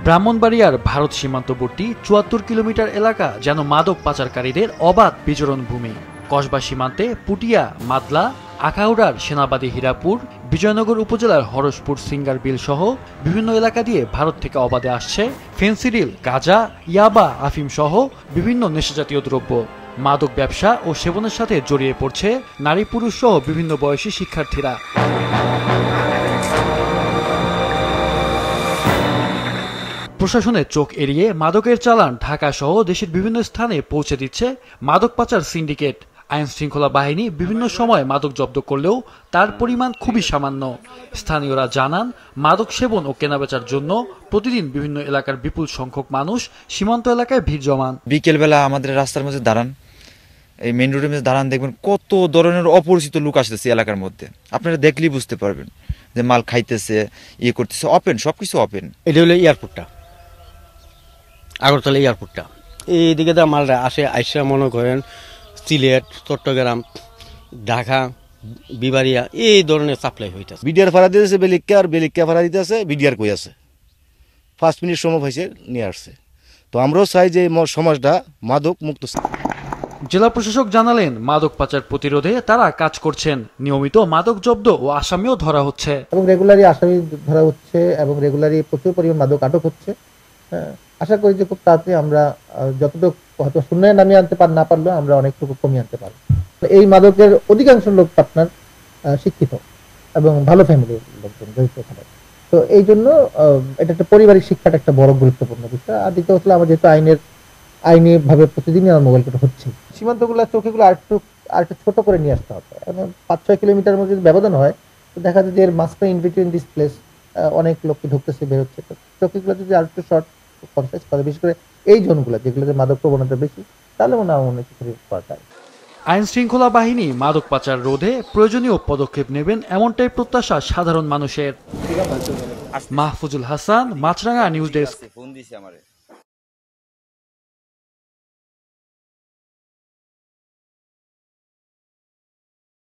ব্রাহ্মণবাড়িয়ার ভারত সীমান্তবর্তী ৭৪ কিলোমিটার এলাকা যেন মাদক পাচারকারীদের অবাধ বিচরণ ভূমি। কসবা সীমান্তে পুটিয়া, মাদলা, আখাউড়ার সেনাবাদী হীরাপুর, বিজয়নগর উপজেলার হরসপুর সিঙ্গার বিল সহ বিভিন্ন এলাকা দিয়ে ভারত থেকে অবাধে আসছে ফেন্সিডিল, গাঁজা, ইয়াবা, আফিম সহ বিভিন্ন নেশাজাতীয় দ্রব্য। মাদক ব্যবসা ও সেবনের সাথে জড়িয়ে পড়ছে নারী পুরুষ সহ বিভিন্ন বয়সী শিক্ষার্থীরা। প্রশাসনের চোখ এড়িয়ে মাদকের চালান ঢাকা সহ দেশের বিভিন্ন স্থানে পৌঁছে দিচ্ছে মাদক পাচার সিন্ডিকেট। আইন শৃঙ্খলা বাহিনী বিভিন্ন সময় মাদক জব্দ করলেও তার পরিমাণ খুবই সামান্য। স্থানীয়রা জানান, মাদক সেবন ও কেনাবেচার জন্য প্রতিদিন বিভিন্ন এলাকার বিপুল সংখ্যক মানুষ সীমান্ত এলাকায় ভিড় জমান। বিকেলবেলা আমাদের রাস্তার মধ্যে দাঁড়ান, এই মেইন রোডের মধ্যে দাঁড়ান, দেখবেন কত ধরনের অপরিচিত লোক আসতেছে এলাকার মধ্যে। আপনারা দেখলেই বুঝতে পারবেন যে মাল খাইতেছে, ইয়ে করতেছে, ওপেন, সবকিছু ওপেন। এটা হলো এয়ারপোর্টটা, আগরতলা এয়ারপোর্টটা। এইদিকে তো মালটা আসে, আইসা মনে করেন সিলেট, চট্টগ্রাম, ঢাকা, বিবাড়িয়া এই ধরনের সাপ্লাই হইতেছে। বিডিআর ভাড়া দিতেছে বেলিকা, আর বেলিকা ভাড়া দিতেছে বিডিআর কই আছে 5 মিনিট সময় হয়েছে নিয়ে আসছে। তো আমরাও চাই যে সমাজটা মাদক মুক্ত। জেলা প্রশাসক জানালেন, মাদক পাচার প্রতিরোধে তারা কাজ করছেন। নিয়মিত মাদক জব্দ ও আসামিও ধরা হচ্ছে এবং রেগুলারই আসামি ধরা হচ্ছে এবং রেগুলারই প্রচুর পরিমাণ মাদক আটক হচ্ছে। আশা করি যে খুব তাড়াতাড়ি আমরা যতটুকু হয়তো শূন্যে নামিয়ে আনতে না পারলেও আমরা অনেকটুকু কমিয়ে আনতে পারবো। এই মাদকের অধিকাংশ লোক আপনার শিক্ষিত এবং ভালো ফ্যামিলির লোকজন জড়িত থাকে। তো এই জন্য এটা একটা পারিবারিক শিক্ষাটা একটা বড় গুরুত্বপূর্ণ বিষয়। আর দ্বিতীয় হচ্ছে আমাদের যেহেতু আইনি ভাবে প্রতিদিনই আমার মোবাইল কোটা হচ্ছে, সীমান্তগুলো চৌকিগুলো আরেকটু ছোট করে নিয়ে আসতে হবে। 5-6 কিলোমিটার মধ্যে ব্যবধান হয়, তো দেখা যায় যে এর মাঝখানে ইন বিটুইন দিস প্লেস অনেক লোককে ঢুকতেছে, বেরোচ্ছে। চৌকিগুলো যদি আরেকটু শর্ট কনসাইজ করে, বিশেষ করে এই জোনগুলো যেগুলোতে মাদক প্রবণতা বেশি, তাহলে মনে হয় অনেক কিছু করা যায়। আইন শৃঙ্খলা বাহিনী মাদক পাচার রোধে প্রয়োজনীয় পদক্ষেপ নেবেন, এমনটাই প্রত্যাশা সাধারণ মানুষের। মাহফুজুল হাসান, মাছরাঙা নিউজ ডেস্ক।